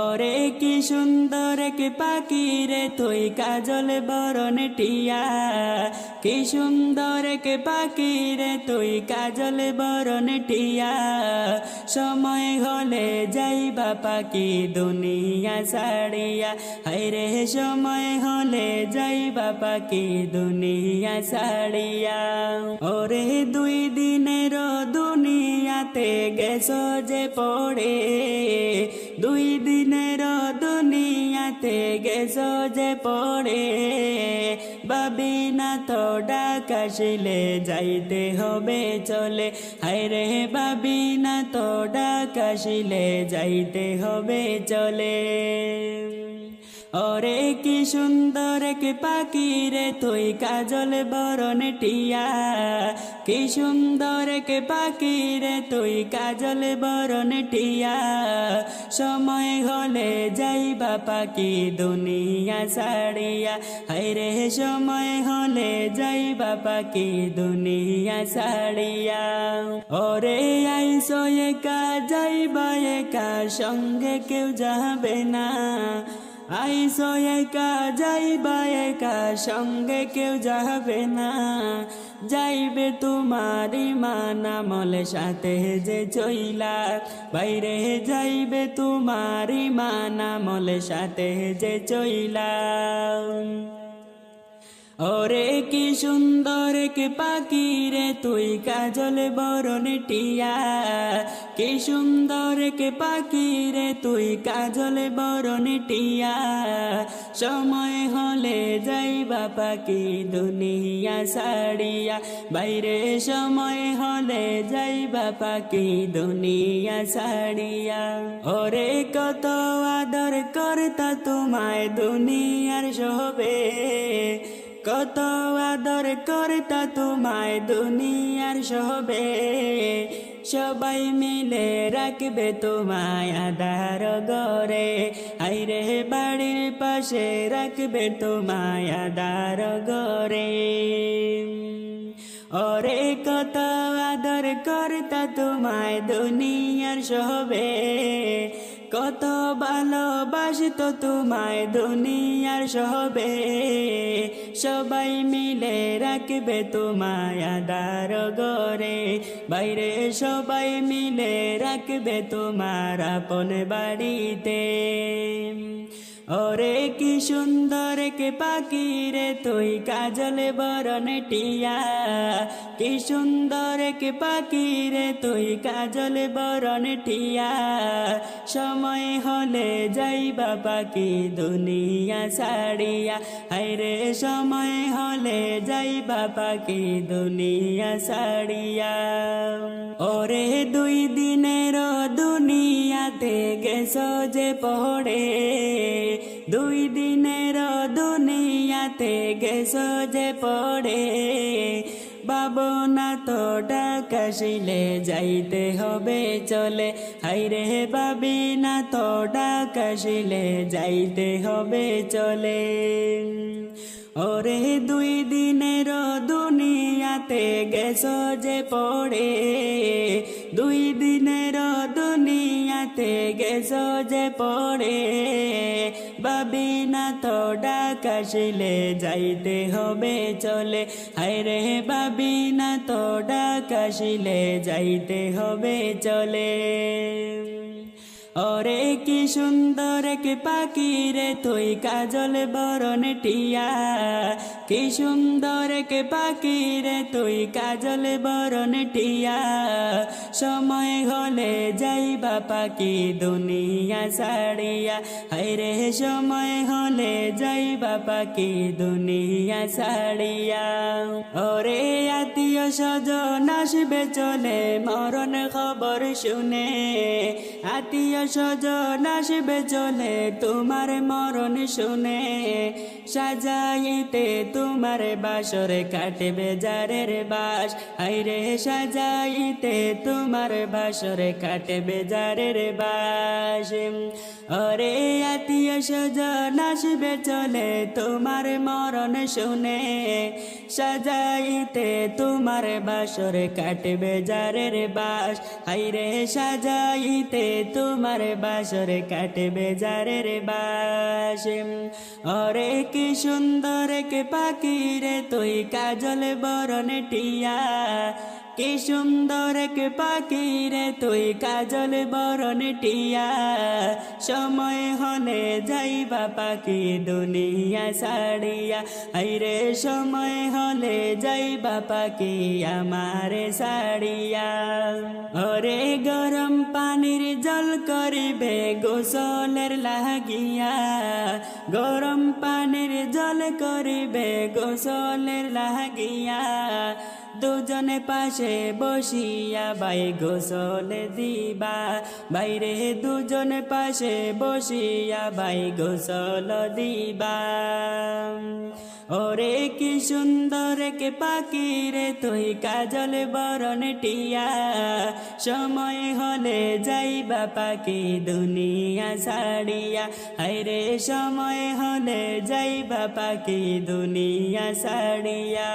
ওরে কি সুন্দর কি পাখি রে তুই কাজল বরণ টিয়া, কি সুন্দর কি পাখি রে তুই কাজল বরণ টিয়া। সময় হলে যাইবা পাখি দুনিয়া ছাড়িয়া, হায়রে সময় হলে যাইবা পাখি দুনিয়া ছাড়িয়া। ওরে দুই দিনের দুনিয়াতে গেছো যে পড়ে, দুই দিনের দুনিয়াতে গেছো যে পড়ে। ভাবি না তো ডাক আসিলে যাইতে হবে চলে, হায়রে ভাবি না তো ডাক আসিলে যাইতে হবে চলে। ওরে কি সুন্দর কি পাখি রে তুই কাজল বরণ টিয়া, কি সুন্দর কি পাখি রে তুই কাজল বরণ টিয়া। সময় হলে যাইবা পাখি দুনিয়া ছাড়িয়া, হায়রে সময় হলে যাইবা পাখি দুনিয়া ছাড়িয়া। ওরে আইসো একা যাইবা একা সঙ্গে কেউ যাবে না, আইসো একা যাইবা একা সঙ্গে কেউ যাবে না। যাইবে তোমারি মানামল সাথে যে চইলা, বাইরে যাইবে তোমারি মানামল সাথে যে চইলা। ওরে কি সুন্দর কি পাখি রে তুই কাজল বরণ টিয়া, কি সুন্দর কি পাখি রে তুই কাজল বরণ টিয়া। সময় হলে যাইবা পাখি দুনিয়া ছাড়িয়া, বাইরে সময় হলে যাইবা পাখি দুনিয়া ছাড়িয়া। ওরে কত আদর করতা তোমায় দুনিয়ার সবে, কত আদর করতা তোমায় দুনিয়ার সবে। সবাই মিলে রাখবে তোমায় আধার ঘরে, হায়রে বাড়ির পাশে রাখবে তোমায় আধার ঘরে। ওরে কত আদর করতা তোমায় দুনিয়ার সবে, কত ভালোবাসত তোমায় দুনিয়ার সবে। সবাই মিলে রাখবে তোমায় আধার ঘরে, বাইরে সবাই মিলে রাখবে তোমার আপন বাড়িতে। ওরে কি সুন্দর কি পাখি রে তুই কাজল বরণ টিয়া, কি সুন্দর কি পাখি রে তুই কাজল বরণ টিয়া। সময় হলে যাইবা পাখি দুনিয়া ছাড়িয়া, হায়রে সময় হলে যাইবা পাখি দুনিয়া ছাড়িয়া। ওরে দুই দিনের দুনিয়াতে গেছো যে পড়ে, দুই দিনের দুনিয়াতে গেছো যে পড়ে। ভাবনা তো ডাক আসিলে যাইতে হবে চলে, হায়রে ভাবি না তো ডাক আসিলে যাইতে হবে চলে। ওরে দুই দিনের দুনিয়াতে গেছো যে পড়ে, দুই দিনের দুনিয়াতে গেছো যে পড়ে। ভাবি না তো ডাক আসিলে যাইতে হবে চলে, হায়রে ভাবি না তো ডাক আসিলে যাইতে হবে চলে। ওরে কি সুন্দর কি পাখি রে তুই কাজল বরণ টিয়া, কি সুন্দর কি পাখি রে তুই কাজল বরণ টিয়া। সময় হলে যাইবা পাখি দুনিয়া ছাড়িয়া, হায়রে সময় হলে যাইবা পাখি দুনিয়া ছাড়িয়া। ওরে আত্মীয় স্বজন আসবে চলে মরণ খবর শুনে, আত্মীয় স্বজন আসবে চলে তোমার মরণ শুনে। সাজাইতে তোমার বাসরে কাটবে যারের বাস, হায়রে সাজাইতে তোমার বাসরে কাটবে যারের বাস। ওরে আত্মীয় স্বজন আসবে চলে তোমার মরণ শুনে, সাজাইতে তোমার বাসরে কাটবে যারের বাস, হায়রে সাজাইতে তোমার তোমার বাসরে কাটবে যারের বাস ওরে কি সুন্দর কে পাখি রে তুই কাজল বরণ টিয়া কি সুন্দর কে পাখি রে তুই কাজল বরণ টিয়া সময় হলে যাইবা পাখি দুনিয়া ছাড়িয়া আইরে সময় হলে যাইবা পাখি আমারে ছাড়িয়া ওরে গরম পানির জল করিবে গোসলের লাগিয়া গরম পানির জল করিবে গোসলের লাগিয়া দুজনে পাশে বসিয়া ভাই গোসল দিবা বাইরে দুজনে পাশে বসিয়া ভাই গোসল দিবা ওরে কি সুন্দর কে পাখি রে তুই কাজল বরণ টিয়া সময় হলে যাইবা পাখি দুনিয়া ছাড়িয়া হায়রে সময় হলে যাইবা পাখি দুনিয়া ছাড়িয়া